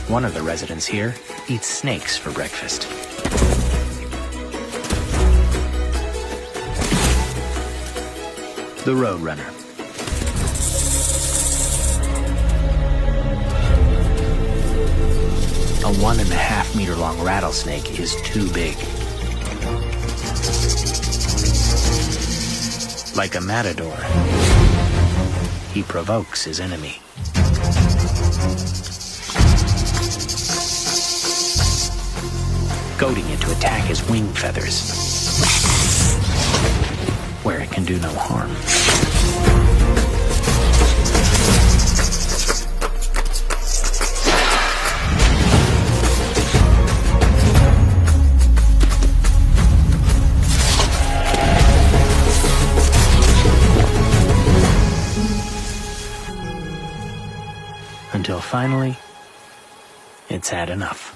One of the residents here eats snakes for breakfast. The Roadrunner. A 1.5 meter long rattlesnake is too big. Like a matador, he provokes his enemy. Goading it to attack his wing feathers, where it can do no harm. Until finally, it's had enough.